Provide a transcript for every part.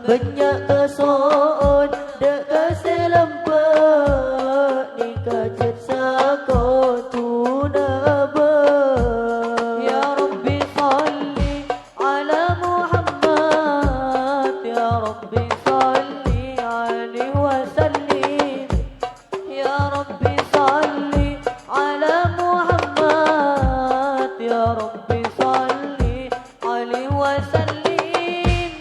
banyak kesoon dek keselempet nikah jetsa kau tunaba. Ya Rabbi salli ala Muhammad, Ya Rabbi salli alaihi wasallim. Ya Rabbi salli ala Muhammad, Ya Rabbi salli alaihi wasallim.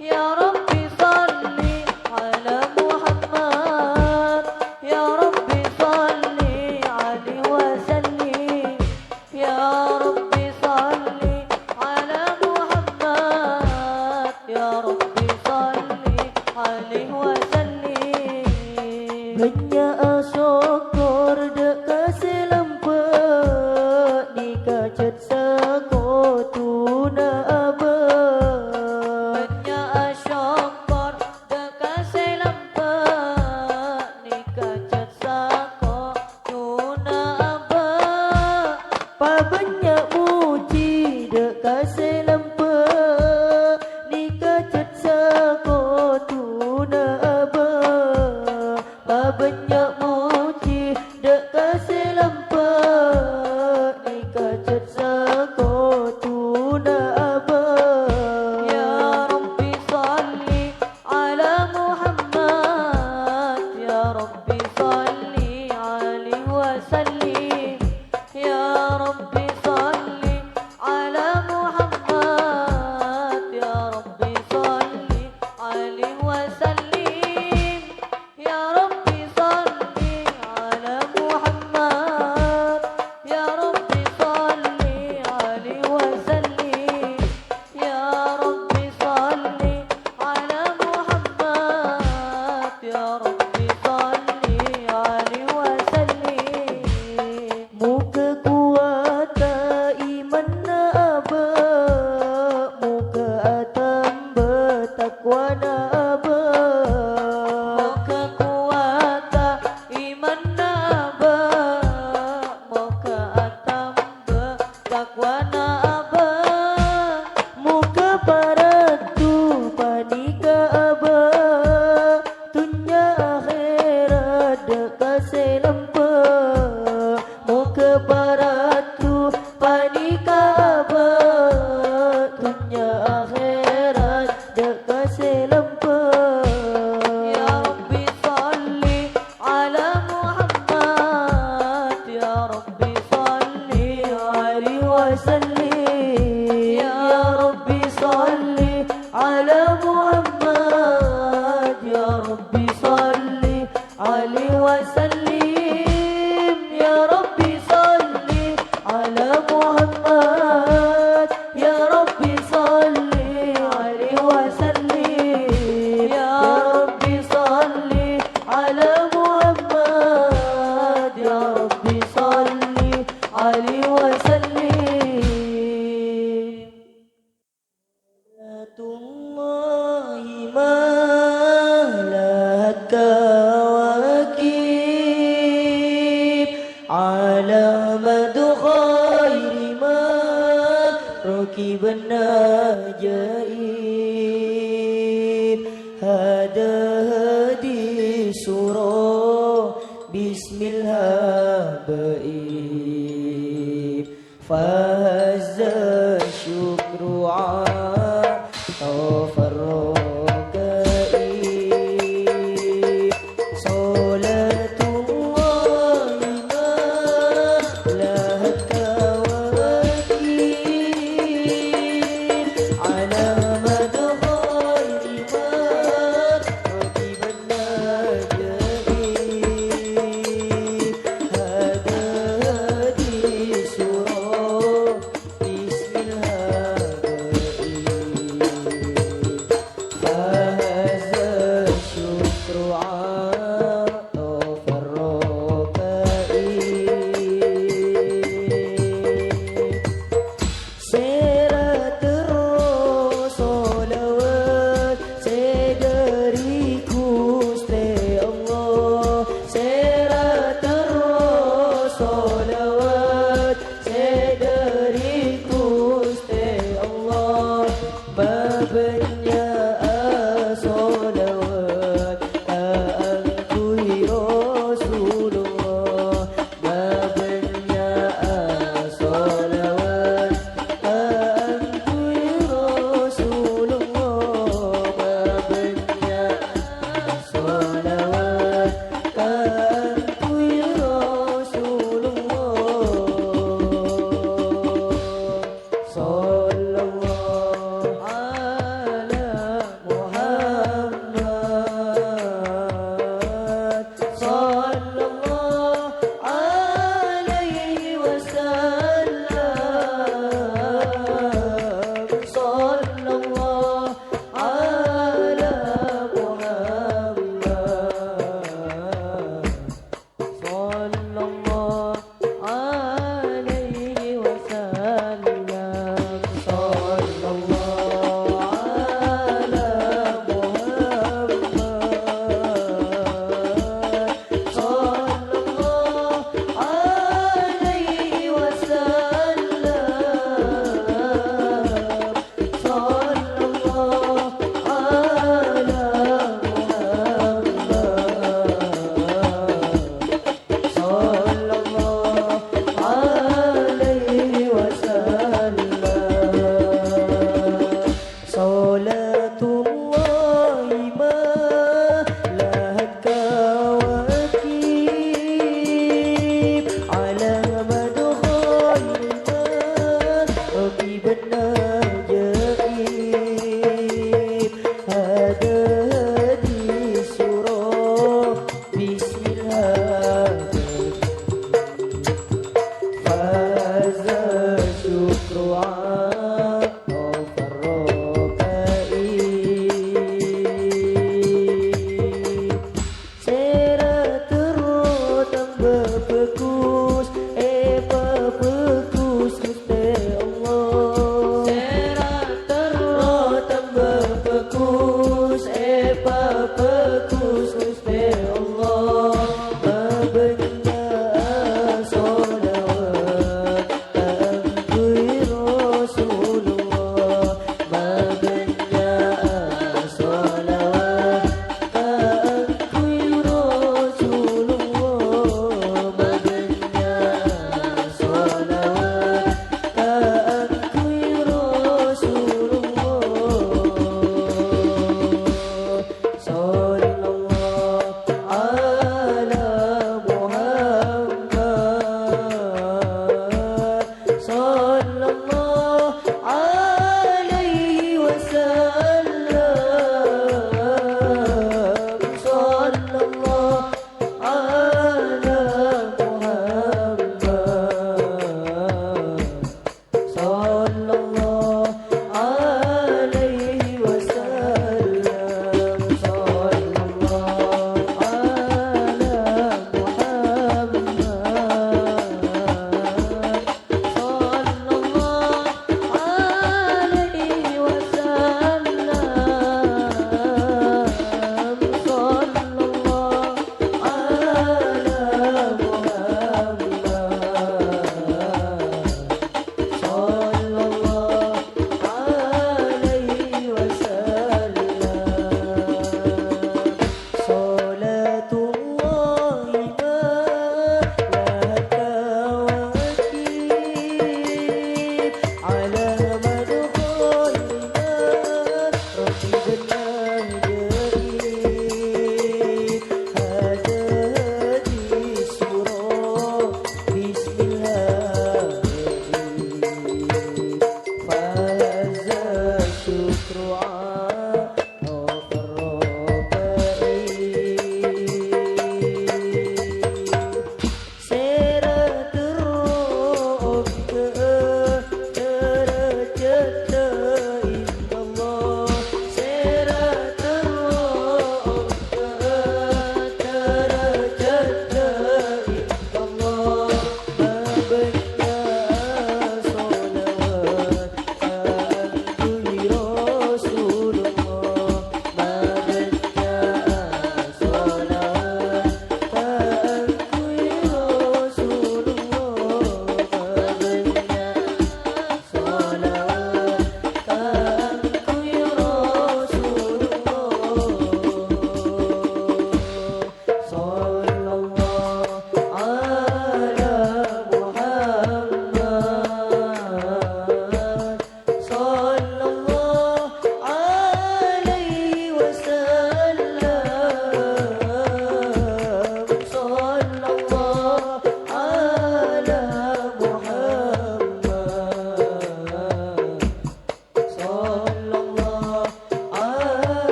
Ya Rabbi salli ala Muhammad, Ya Rabbi salli alaihi wasallim. Ya Rabbi salli ala Muhammad, Ya Rabbi salli alaihi wasallim. Banyak syukur dek keselempet nikah jetsa kau tunaba. Banyak syukur dek keselempet nikah jetsa kau tunaba. Pa banyak muji dek keselempet nikah jetsa kau tunaba. Pa banyak muji dek keselempet nikah jetsa kau tunaba. Ya Rabbi salli ala Muhammad, Ya Rabbi salli alaihi wasallim. Ya Rabbi salli ala Muhammad, Ya Rabbi salli alaihi wasallim. Ya Rabbi salli ala Muhammad, Ya Rabbi salli alaihi wasallim. Ya Rabbi salli ala Muhammad, Ya Rabbi salli alaihi wasallim. Muka kuat iman naba, muka atam bertakwa naba. Muka kuat iman naba, muka atam bertakwa naba. Muka paratu panika aba, dunya akhirat dekat selempet. Muka paratu panika aba, dunya akhirat dekat selempet. Ya Rabbi salli ala Muhammad, Ya Rabbi salli alaihi wasallim. Ya Rabbi salli ala Muhammad, Ya Rabbi salli alaihi wasallim. Ya Rabbi salli ala Muhammad, Ya Rabbi salli alaihi wasallim. Ya Rabbi salli ala Muhammad, Ya Rabbi salli alaihi wasallim. Salatullahi malat kawakib ala madu khairi ma rakiban najaib. Hada hadis surah bismillahirrahmanirrahim. Fahazza syukru ada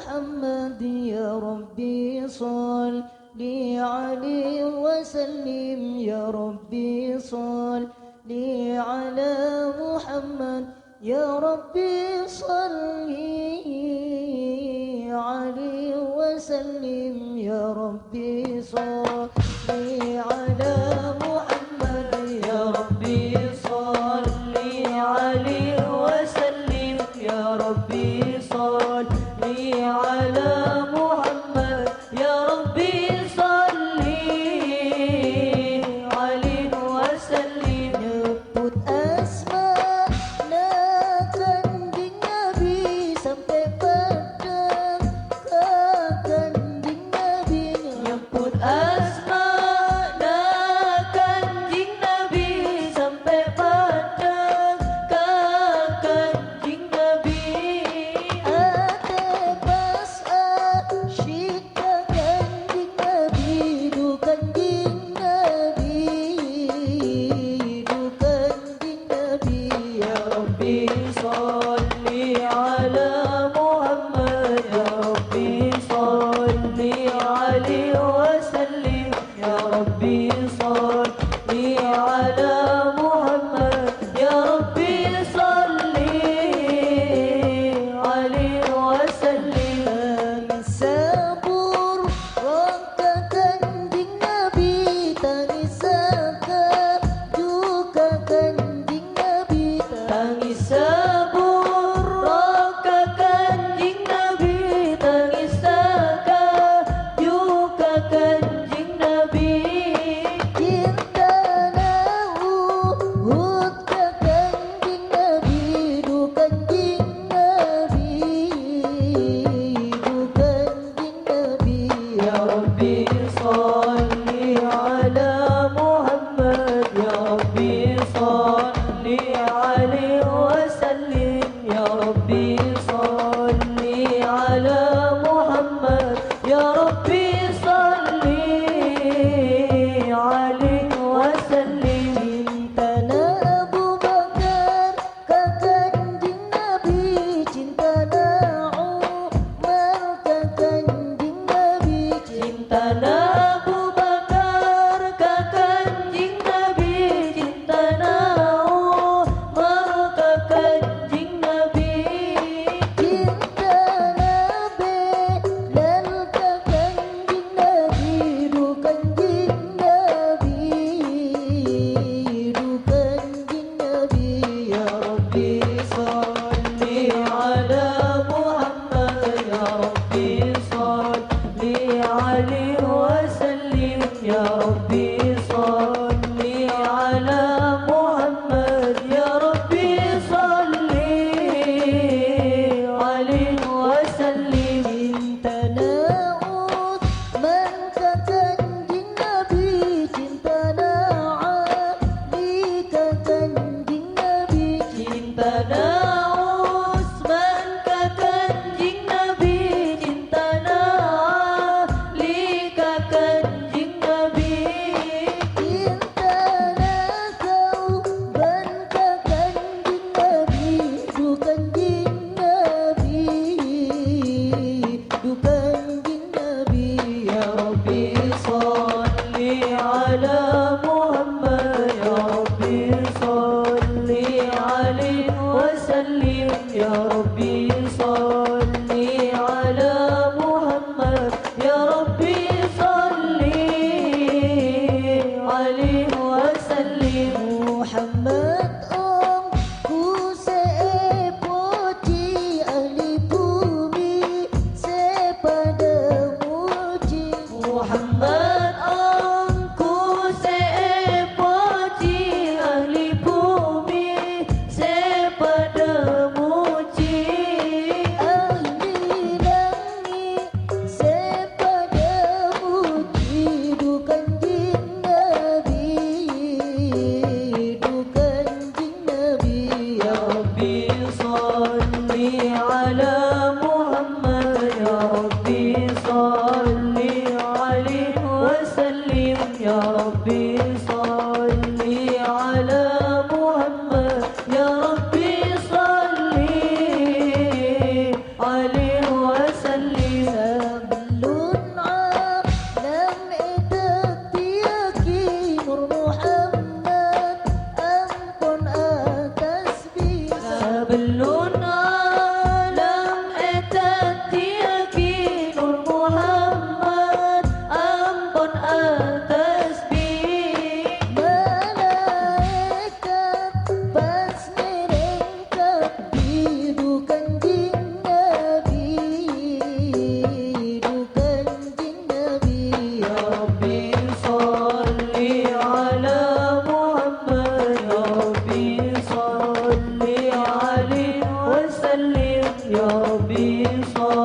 محمد يا ربي صل عليه وسلم يا ربي صل على محمد يا ربي صل عليه وسلم يا ربي صل على محمد يا ربي صل عليه وسلم يا ربي صل على محمد يا ربي صل عليه وسلم nyebut asma kanjeng Nabi sampai pada kanjeng Nabi nyebut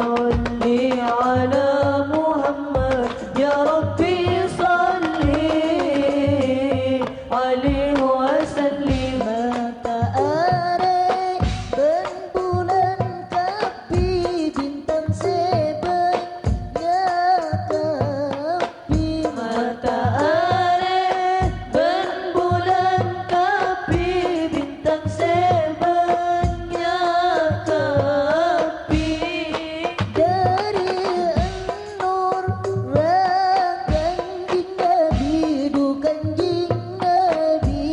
salli ala Muhammad ya Rabbi salli alaihi wasallim. Mata are ben bulan kapi bintang sebanyak kapi. Mata are ben bulan kapi bintang sebanyak kapi. Dari an-nur rakan jing Nabi dukan jing Nabi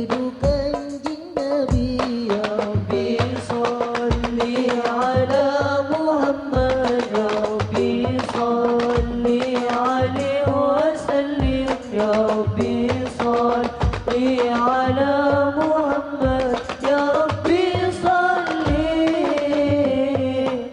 dukan jing Nabi ya Rabbi salli ala Muhammad ya Rabbi salli alaihi wasallim ya Rabbi salli ala Muhammad ya Rabbi salli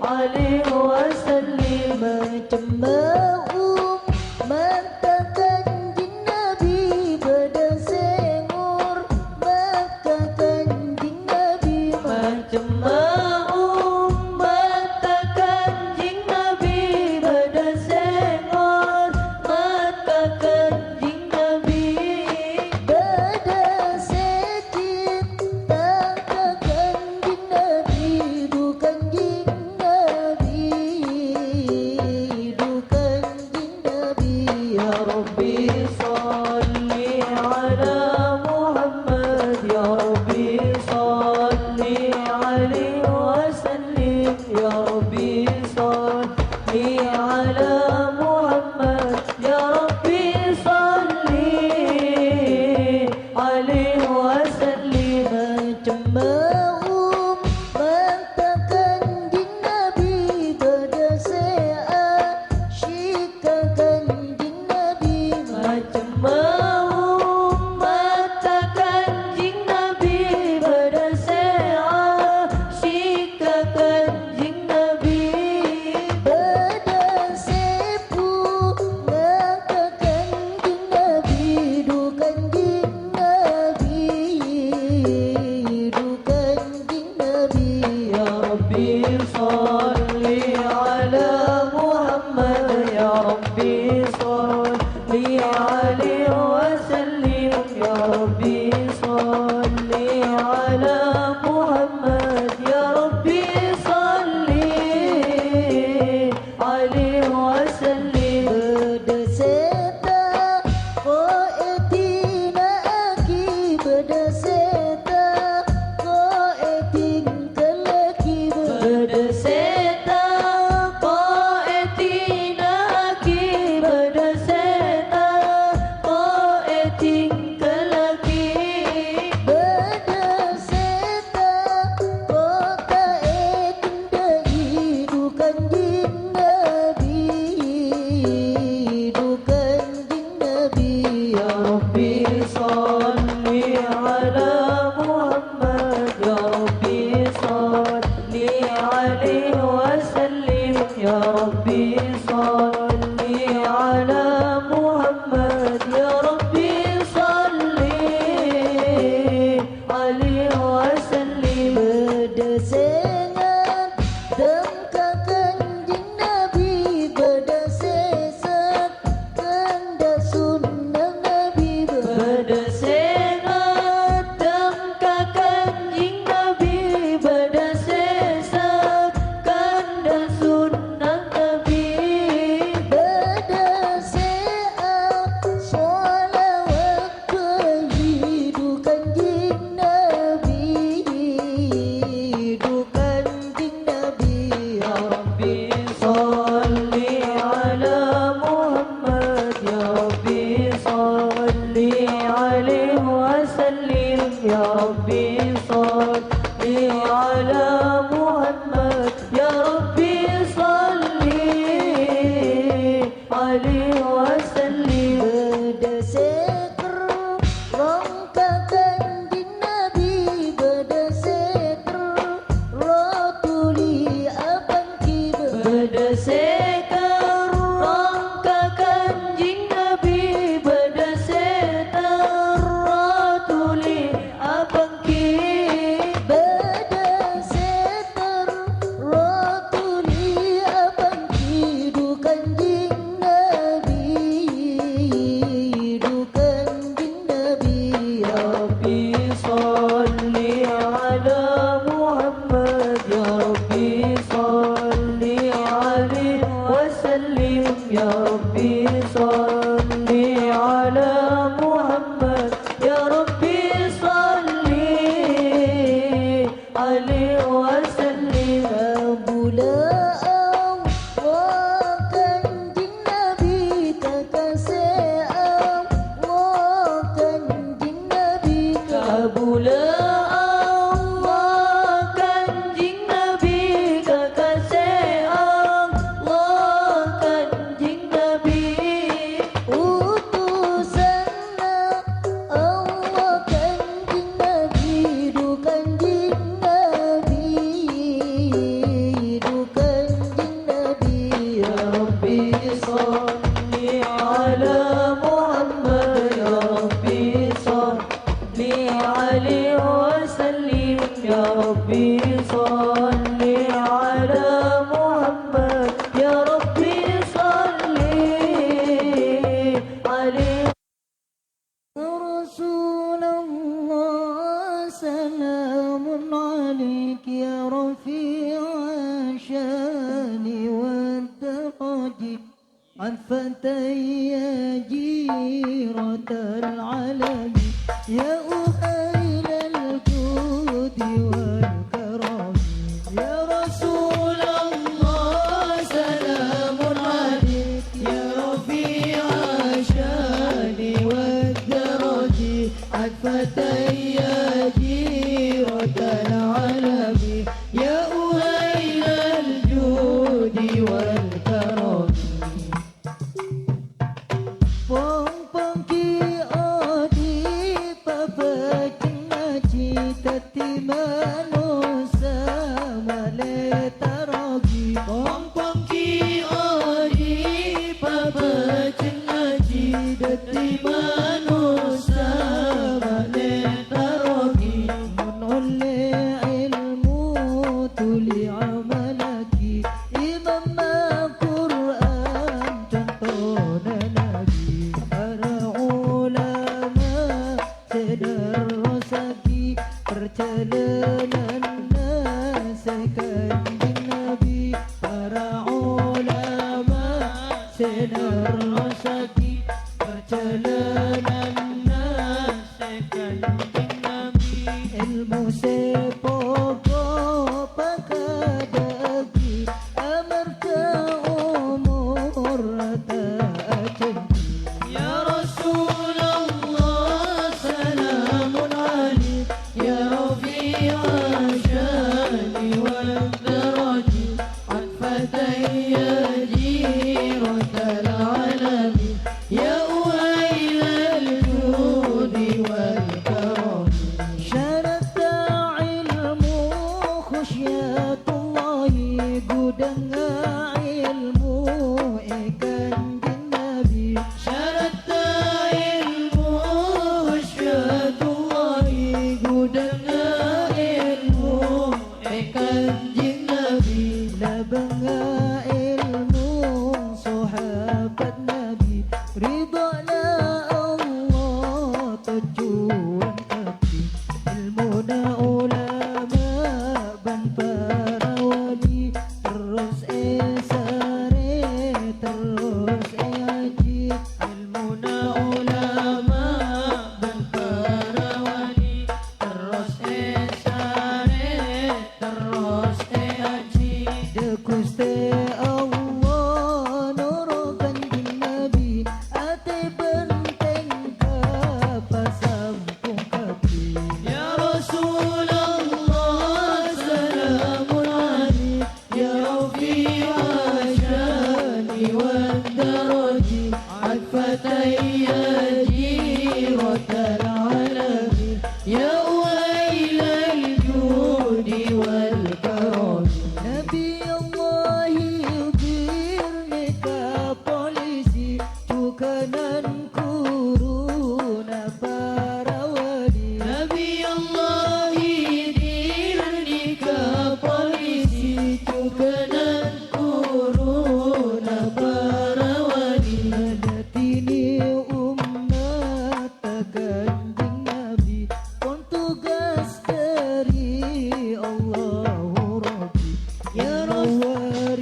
alaihi wasallim. Macam mau matakan jing Nabi berdesengur maka kanjing Nabi. Macam mau matakan jing Nabi berdesengur maka kanjing Nabi. Berdesekit tak kanjing Nabi dukan jing Nabi dukan jing Nabi ya Rabbi salli ala Muhammad ya Rabbi salli alaihi wasallim ya Rabbi salli ala Muhammad ya Rabbi salli alaihi wasallim. Macam mau matakan jing Nabi berdesean syikakan jing Nabi. Macam mau matakan jing Nabi berdesean syikakan jing Nabi. Berdesepu ngatakan jing Nabi dukan jing Nabi dukan jing Nabi ya Rabbi salli ala Muhammad ya Rabbi salli alaihi wasallim ya Rabbi salli ala Muhammad ya Rabbi salli alaihi wasallim. Berdeseta qoetina aki berdeseta qoeting kelaki. Berdeseta qoetina aki berdeseta qoeting kelaki. Berdeseta kota eting dukan jing Nabi dukan jing Nabi ya Rabbi salli ala Muhammad ya Rabbi salli alaihi wasallim ya Rabbi salli ala Muhammad ya Rabbi salli alaihi wasallim. Berdesengan dengkakan jing Nabi berdesesan kanda sunnah Nabi. Berdesengan dengkakan jing Nabi berdesesan kanda sunnah Nabi. Berdesean sholawat kehidupan jing Nabi dukan jing Nabi ya Rabbi salli ala Muhammad ya Rabbi salli alaihi wasallim ya Rabbi salli ala Muhammad ya Rabbi salli alaihi wasallim. Berdeseker rongkakan jing Nabi berdeseker rotuli abang kibar. Berdeseker rongkakan jing Nabi berdeseker rotuli abang kibar. Berdeseker Allah kanjeng Nabi kekasih Allah kanjeng Nabi kabula Allah kanjeng Nabi kekasih Allah kanjeng Nabi utusan Allah kanjeng Nabi du kanjeng Nabi du kanjeng Nabi ya Rabbi sholli ala Muhammad ya Rabbi sholli alaihi wasallim ya Rabbi sholli ala Muhammad ya Rabbi sholli alaihi رسول الله سلام عليك يا رفيع الشان والدرج عفتي يا جيرة العلم يا أهيل الجود والكرم يا رسول الله سلام عليك يا رفيع الشان والدرج عفتي يا جيرة العلم يا أهيل الجود والكرم Pongpongki odi papacinaci tati manusa maletaragi Pongpongki odi papacinaci tati manusa maletaragi Menoleh ilmu tuli amalaki Imam Al-Quran contoh Nabi para ulama sederosaki perjalanan kanjeng Nabi para ulama sederosaki perjalanan kanjeng Nabi ilmu sepokok pakadagi amarta umur ta'ajeng Ya Rasulullah salamun alaik Ya Rafi'a syani wal daraji Atfatai ya jiratal alami Ya uhailal judi wal karam Syarata ilmu khusyatullahi Gudanga ilmu kanjeng Nabi Syarata ilmu khusyatullahi Gudanga ilmu kanjeng Nabi Labanga ilmu sahabat Nabi Ridana Allah tujuan hati Ilmuna ulama ban para wali Terus sare terus haji Ilmuna ulama ban para wali Terus sare terus haji De Gusti Allah nuru kanjeng Nabi ate benteng kapasampung kapi Ya Rasulullah salamun alaik Ya Rafi'a syani wal daraji Atfatai ya jiratal alami Ya uhailal judi wal karam Nabi Allah yudhirni ka polisi Cukanan kuruna para wali Nabi Allah yudhirni ka polisi Cukanan kuruna para wali Adatini umat kanjeng Nabi Pon tugas dari Allahu Rabbi Ya Rasul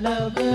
بلغ